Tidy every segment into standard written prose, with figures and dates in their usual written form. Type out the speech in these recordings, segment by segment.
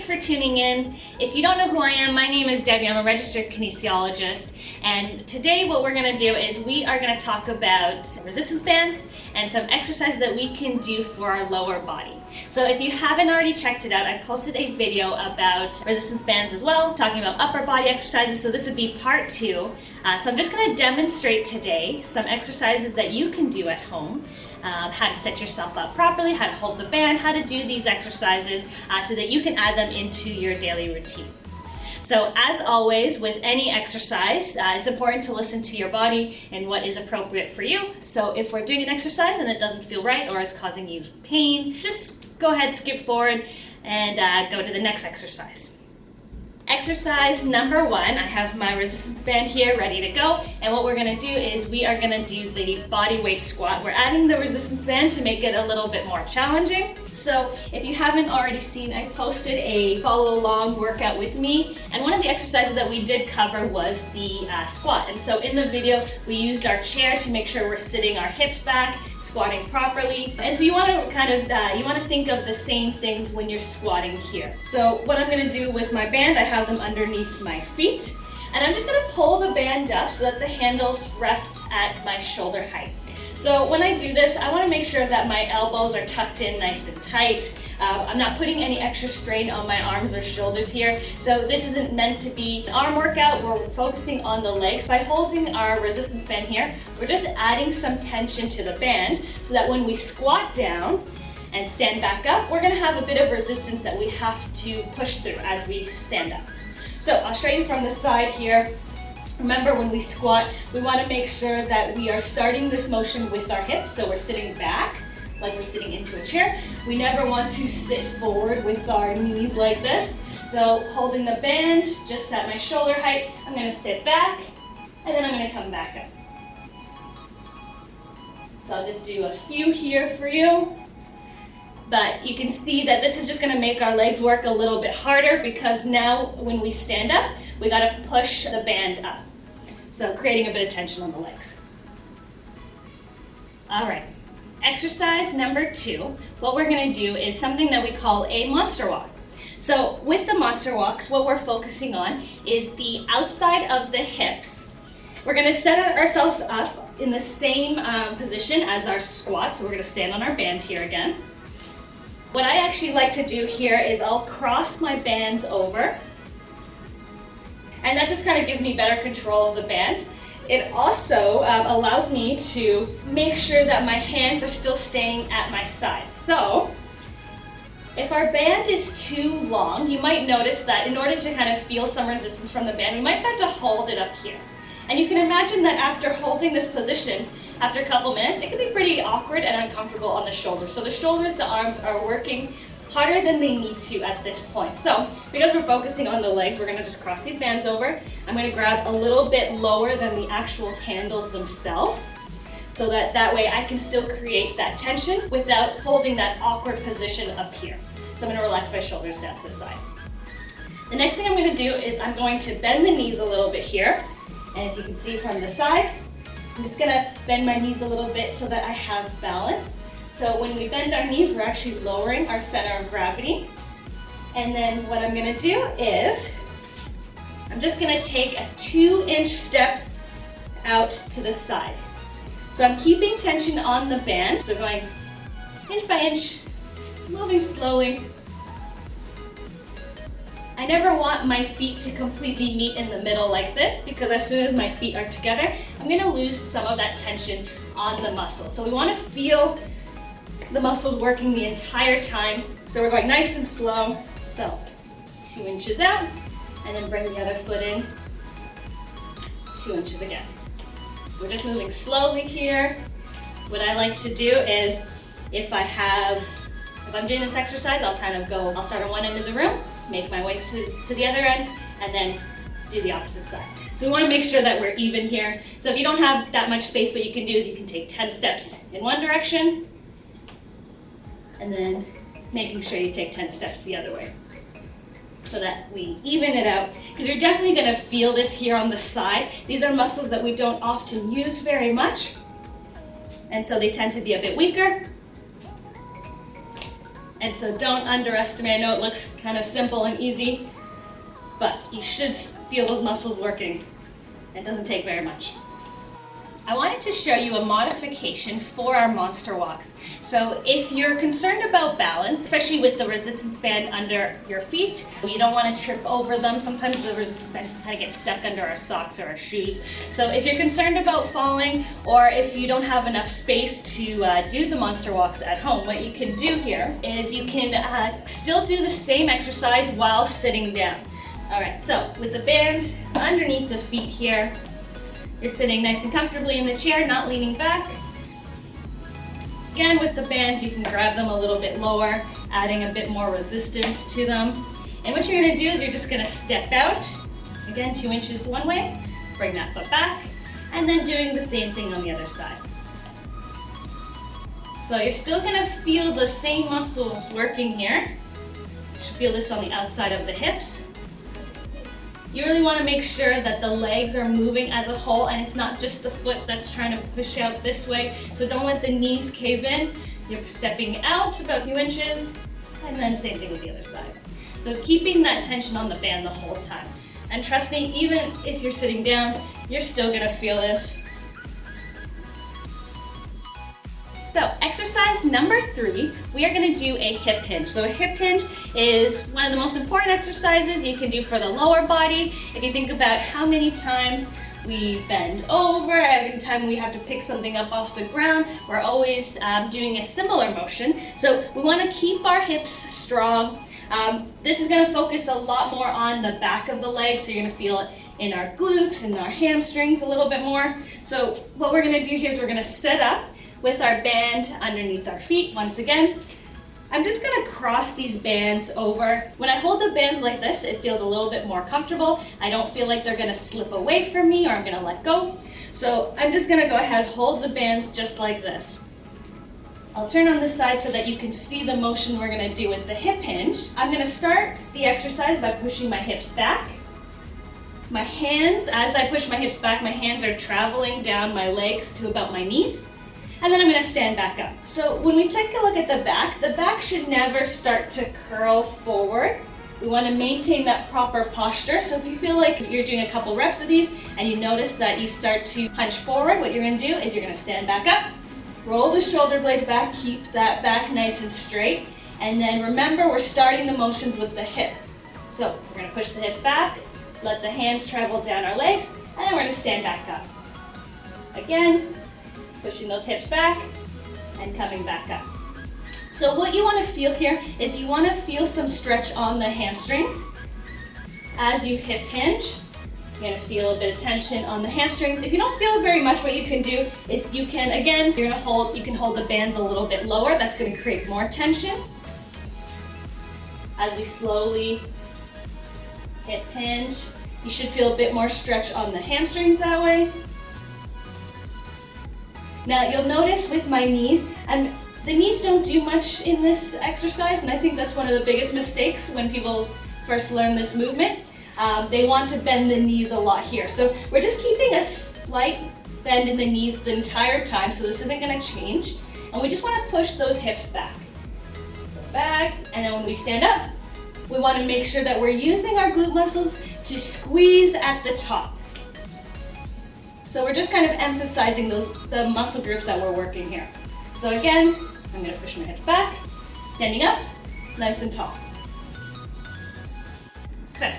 thanks for tuning in. If you don't know who I am, my name is Debbie. I'm a registered kinesiologist, and today what we're going to do is we are going to talk about resistance bands and some exercises that we can do for our lower body. So if you haven't already checked it out, I posted a video about resistance bands as well, talking about upper body exercises, so this would be part 2. So I'm just going to demonstrate today some exercises that you can do at home. How to set yourself up properly, how to hold the band, how to do these exercises so that you can add them into your daily routine. So as always, with any exercise, it's important to listen to your body and what is appropriate for you. So if we're doing an exercise and it doesn't feel right or it's causing you pain, just go ahead, skip forward, and go to the next exercise. Exercise number 1, I have my resistance band here ready to go, and what we're going to do is we are going to do the body weight squat. We're adding the resistance band to make it a little bit more challenging. So if you haven't already seen, I posted a follow along workout with me, and one of the exercises that we did cover was the squat. And so in the video we used our chair to make sure we're sitting our hips back, squatting properly. And so you want to kind of think of the same things when you're squatting here. So what I'm going to do with my band, I have them underneath my feet, and I'm just going to pull the band up so that the handles rest at my shoulder height. So when I do this, I want to make sure that my elbows are tucked in nice and tight. I'm not putting any extra strain on my arms or shoulders here. So this isn't meant to be an arm workout. We're focusing on the legs. By holding our resistance band here, we're just adding some tension to the band so that when we squat down and stand back up, we're going to have a bit of resistance that we have to push through as we stand up. So I'll show you from the side here. Remember, when we squat, we want to make sure that we are starting this motion with our hips, so we're sitting back like we're sitting into a chair. We never want to sit forward with our knees like this. So holding the band just at my shoulder height, I'm going to sit back, and then I'm going to come back up. So I'll just do a few here for you. But you can see that this is just going to make our legs work a little bit harder, because now when we stand up, we got to push the band up. So creating a bit of tension on the legs. All right, exercise number 2. What we're going to do is something that we call a monster walk. So with the monster walks, what we're focusing on is the outside of the hips. We're going to set ourselves up in the same position as our squat. So we're going to stand on our band here again. What I actually like to do here is I'll cross my bands over, and that just kind of gives me better control of the band. It also allows me to make sure that my hands are still staying at my sides. So if our band is too long, you might notice that in order to kind of feel some resistance from the band, we might start to hold it up here. And you can imagine that after holding this position, after a couple minutes, it can be pretty awkward and uncomfortable on the shoulders. So the shoulders, the arms are working harder than they need to at this point. So because we're focusing on the legs, we're going to just cross these bands over. I'm going to grab a little bit lower than the actual handles themselves, so that way I can still create that tension without holding that awkward position up here. So I'm going to relax my shoulders down to the side. The next thing I'm going to do is I'm going to bend the knees a little bit here. And if you can see from the side, I'm just going to bend my knees a little bit so that I have balance. So when we bend our knees, we're actually lowering our center of gravity. And then what I'm going to do is I'm just going to take a 2-inch step out to the side. So I'm keeping tension on the band. So going inch by inch, moving slowly. I never want my feet to completely meet in the middle like this, because as soon as my feet are together, I'm going to lose some of that tension on the muscle. So we want to feel the muscles working the entire time. So we're going nice and slow. So 2 inches out, and then bring the other foot in 2 inches again. So we're just moving slowly here. What I like to do is if I'm doing this exercise, I'll start on one end of the room, make my way to the other end, and then do the opposite side. So we want to make sure that we're even here. So if you don't have that much space, what you can do is you can take 10 steps in one direction, and then making sure you take 10 steps the other way, so that we even it out. Because you're definitely going to feel this here on the side. These are muscles that we don't often use very much, and so they tend to be a bit weaker. And so don't underestimate. I know it looks kind of simple and easy, but you should feel those muscles working. It doesn't take very much. I wanted to show you a modification for our monster walks. So if you're concerned about balance, especially with the resistance band under your feet, you don't want to trip over them. Sometimes the resistance band kind of gets stuck under our socks or our shoes. So if you're concerned about falling, or if you don't have enough space to do the monster walks at home, what you can do here is you can still do the same exercise while sitting down. All right, so with the band underneath the feet here, you're sitting nice and comfortably in the chair, not leaning back. Again, with the bands, you can grab them a little bit lower, adding a bit more resistance to them. And what you're gonna do is you're just gonna step out, again, 2 inches one way, bring that foot back, and then doing the same thing on the other side. So you're still gonna feel the same muscles working here. You should feel this on the outside of the hips. You really want to make sure that the legs are moving as a whole and it's not just the foot that's trying to push out this way. So don't let the knees cave in. You're stepping out about 2 inches and then same thing with the other side. So keeping that tension on the band the whole time. And trust me, even if you're sitting down, you're still going to feel this. So exercise number 3, we are going to do a hip hinge. So a hip hinge is one of the most important exercises you can do for the lower body. If you think about how many times we bend over, every time we have to pick something up off the ground, we're always doing a similar motion. So we want to keep our hips strong. This is going to focus a lot more on the back of the leg, so you're going to feel it in our glutes and our hamstrings a little bit more. So what we're going to do here is we're going to set up with our band underneath our feet. Once again, I'm just gonna cross these bands over. When I hold the bands like this, it feels a little bit more comfortable. I don't feel like they're gonna slip away from me or I'm gonna let go. So I'm just gonna go ahead, hold the bands just like this. I'll turn on this side so that you can see the motion we're gonna do with the hip hinge. I'm gonna start the exercise by pushing my hips back. My hands, as I push my hips back, my hands are traveling down my legs to about my knees. And then I'm going to stand back up. So when we take a look at the back should never start to curl forward. We want to maintain that proper posture. So if you feel like you're doing a couple reps of these and you notice that you start to hunch forward, what you're going to do is you're going to stand back up, roll the shoulder blades back, keep that back nice and straight. And then remember, we're starting the motions with the hip. So we're going to push the hips back, let the hands travel down our legs, and then we're going to stand back up. Again, pushing those hips back and coming back up. So what you want to feel here is you want to feel some stretch on the hamstrings as you hip hinge. You're going to feel a bit of tension on the hamstrings. If you don't feel very much, what you can do is you can hold the bands a little bit lower. That's going to create more tension. As we slowly hip hinge, you should feel a bit more stretch on the hamstrings that way. Now you'll notice with my knees, the knees don't do much in this exercise, and I think that's one of the biggest mistakes when people first learn this movement. They want to bend the knees a lot here. So we're just keeping a slight bend in the knees the entire time, so this isn't going to change. And we just want to push those hips back. So back, and then when we stand up, we want to make sure that we're using our glute muscles to squeeze at the top. So we're just kind of emphasizing the muscle groups that we're working here. So again, I'm going to push my hips back, standing up, nice and tall. So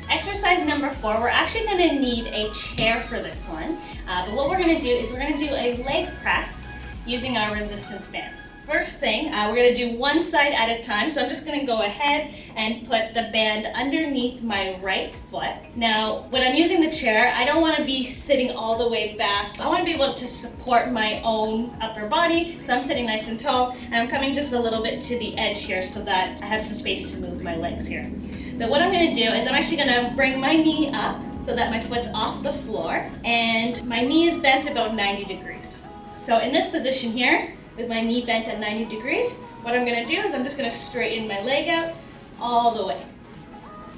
exercise number 4, we're actually going to need a chair for this one. But what we're going to do is we're going to do a leg press using our resistance bands. First thing, we're going to do one side at a time. So I'm just going to go ahead and put the band underneath my right foot. Now, when I'm using the chair, I don't want to be sitting all the way back. I want to be able to support my own upper body. So I'm sitting nice and tall, and I'm coming just a little bit to the edge here so that I have some space to move my legs here. But what I'm going to do is I'm actually going to bring my knee up so that my foot's off the floor, and my knee is bent about 90 degrees. So in this position here, with my knee bent at 90 degrees, what I'm going to do is I'm just going to straighten my leg out all the way.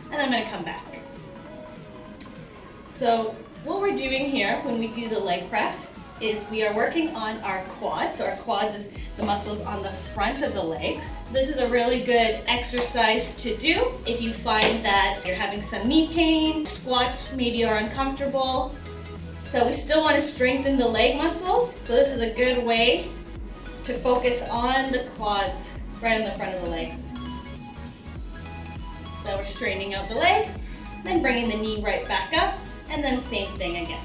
And then I'm going to come back. So what we're doing here when we do the leg press is we are working on our quads. So our quads is the muscles on the front of the legs. This is a really good exercise to do if you find that you're having some knee pain, squats maybe are uncomfortable. So we still want to strengthen the leg muscles. So this is a good way to focus on the quads right in the front of the legs. So we're straightening out the leg, then bringing the knee right back up, and then same thing again.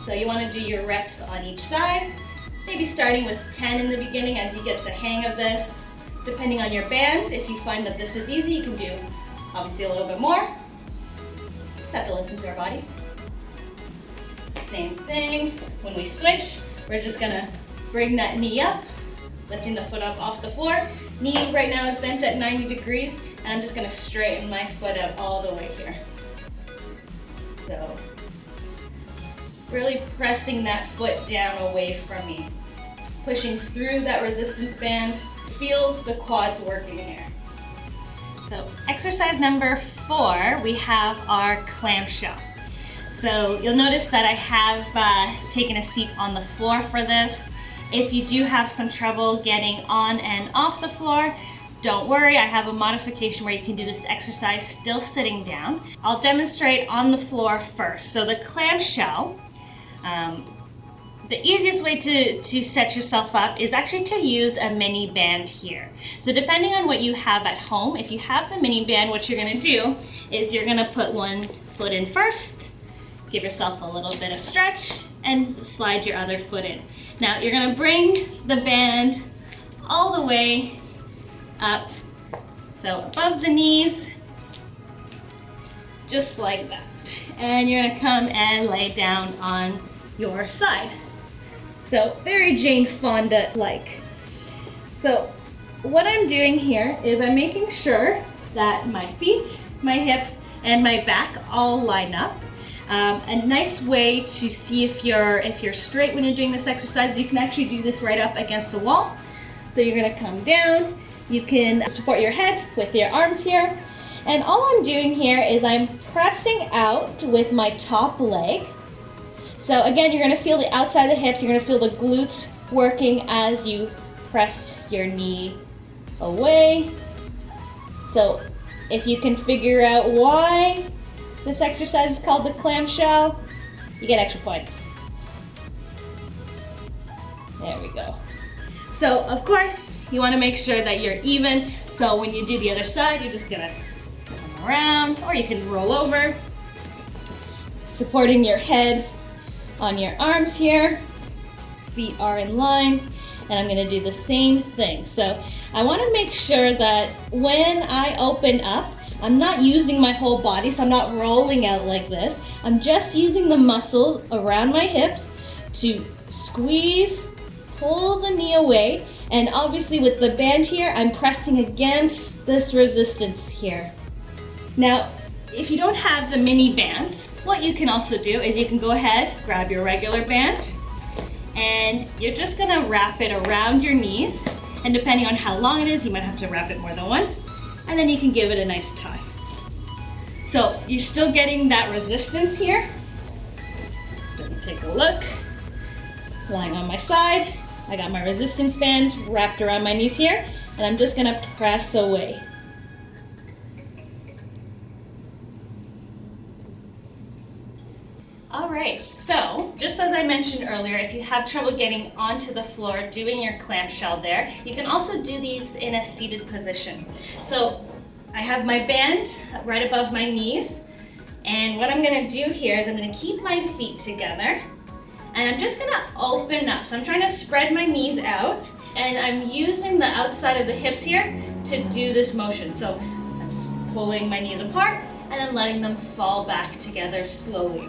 So you want to do your reps on each side, maybe starting with 10 in the beginning as you get the hang of this. Depending on your band, if you find that this is easy, you can do obviously a little bit more. Just have to listen to our body. Same thing, when we switch, we're just gonna bring that knee up, lifting the foot up off the floor. Knee right now is bent at 90 degrees, and I'm just gonna straighten my foot up all the way here. So, really pressing that foot down away from me. Pushing through that resistance band. Feel the quads working here. So, exercise number 4, we have our clamshell. So you'll notice that I have taken a seat on the floor for this. If you do have some trouble getting on and off the floor, don't worry, I have a modification where you can do this exercise still sitting down. I'll demonstrate on the floor first. So the clamshell, the easiest way to set yourself up is actually to use a mini band here. So depending on what you have at home, if you have the mini band, what you're gonna do is you're gonna put one foot in first, give yourself a little bit of stretch, and slide your other foot in. Now you're gonna bring the band all the way up, so above the knees, just like that. And you're gonna come and lay down on your side. So very Jane Fonda-like. So what I'm doing here is I'm making sure that my feet, my hips, and my back all line up. A nice way to see if you're straight when you're doing this exercise, you can actually do this right up against the wall. So you're gonna come down, you can support your head with your arms here, and all I'm doing here is I'm pressing out with my top leg. So again, you're gonna feel the outside of the hips, you're gonna feel the glutes working as you press your knee away. So if you can figure out why this exercise is called the clamshell, you get extra points. There we go. So of course, you want to make sure that you're even. So when you do the other side, you're just gonna come around, or you can roll over, supporting your head on your arms here. Feet are in line, and I'm gonna do the same thing. So I want to make sure that when I open up, I'm not using my whole body, so I'm not rolling out like this. I'm just using the muscles around my hips to squeeze, pull the knee away, and obviously with the band here, I'm pressing against this resistance here. Now, if you don't have the mini bands, what you can also do is you can go ahead, grab your regular band, and you're just gonna wrap it around your knees, and depending on how long it is, you might have to wrap it more than once, and then you can give it a nice tie. So you're still getting that resistance here. So you take a look, lying on my side, I got my resistance bands wrapped around my knees here, and I'm just gonna press away. All right, so just as I mentioned earlier, if you have trouble getting onto the floor doing your clamshell there, you can also do these in a seated position. So I have my band right above my knees, and what I'm gonna do here is I'm gonna keep my feet together, and I'm just gonna open up. So I'm trying to spread my knees out, and I'm using the outside of the hips here to do this motion. So I'm just pulling my knees apart and then letting them fall back together slowly.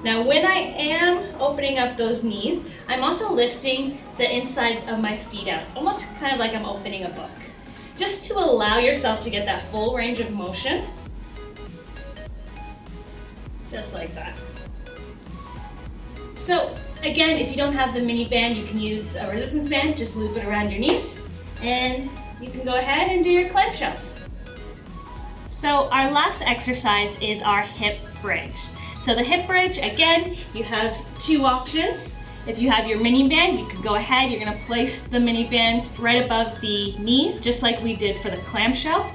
Now when I am opening up those knees, I'm also lifting the insides of my feet out, almost kind of like I'm opening a book, just to allow yourself to get that full range of motion, just like that. So again, if you don't have the mini band, you can use a resistance band, just loop it around your knees, and you can go ahead and do your clamshells. So our last exercise is our hip bridge. So the hip bridge, again, you have two options. If you have your mini band, you can go ahead, you're gonna place the mini band right above the knees, just like we did for the clamshell.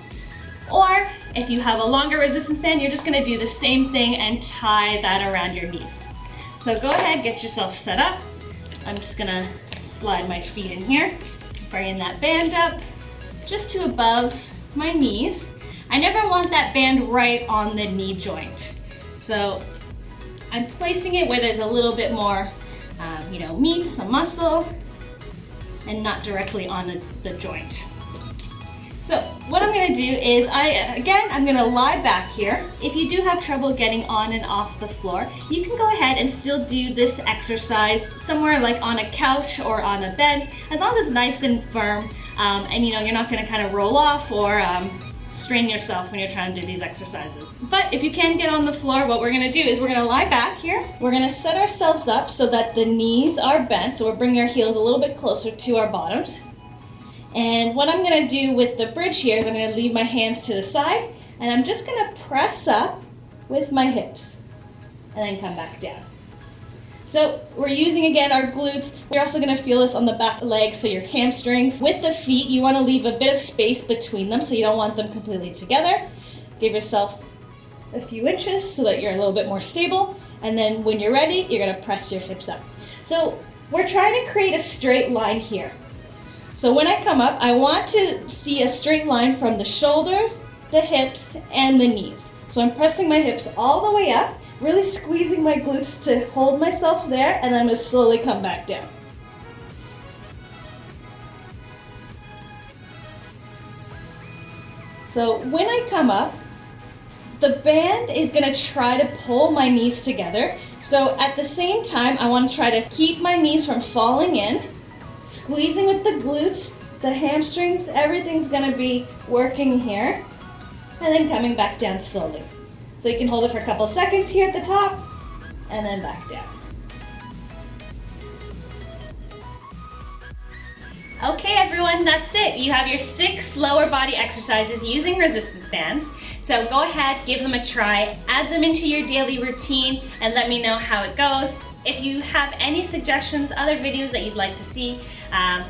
Or if you have a longer resistance band, you're just gonna do the same thing and tie that around your knees. So go ahead, get yourself set up. I'm just gonna slide my feet in here, bringing that band up just to above my knees. I never want that band right on the knee joint. So I'm placing it where there's a little bit more, meat, some muscle, and not directly on the joint. So what I'm gonna do is, I'm gonna lie back here. If you do have trouble getting on and off the floor, you can go ahead and still do this exercise somewhere like on a couch or on a bed, as long as it's nice and firm, and you're not gonna kind of roll off or strain yourself when you're trying to do these exercises. But if you can get on the floor, what we're gonna do is we're gonna lie back here. We're gonna set ourselves up so that the knees are bent, so we're bringing our heels a little bit closer to our bottoms. And what I'm gonna do with the bridge here is I'm gonna leave my hands to the side, and I'm just gonna press up with my hips and then come back down. So we're using, again, our glutes. We're also gonna feel this on the back legs, so your hamstrings. With the feet, you wanna leave a bit of space between them, so you don't want them completely together. Give yourself a few inches so that you're a little bit more stable, and then when you're ready, you're gonna press your hips up. So we're trying to create a straight line here. So when I come up, I want to see a straight line from the shoulders, the hips, and the knees. So I'm pressing my hips all the way up, really squeezing my glutes to hold myself there, and then I'm gonna slowly come back down. So when I come up, the band is gonna try to pull my knees together. So at the same time, I wanna try to keep my knees from falling in, squeezing with the glutes, the hamstrings, everything's gonna be working here, and then coming back down slowly. So you can hold it for a couple seconds here at the top, and then back down. Okay everyone, that's it. You have your 6 lower body exercises using resistance bands. So go ahead, give them a try, add them into your daily routine, and let me know how it goes. If you have any suggestions, other videos that you'd like to see,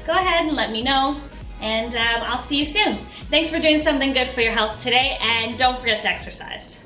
go ahead and let me know, and I'll see you soon. Thanks for doing something good for your health today, and don't forget to exercise.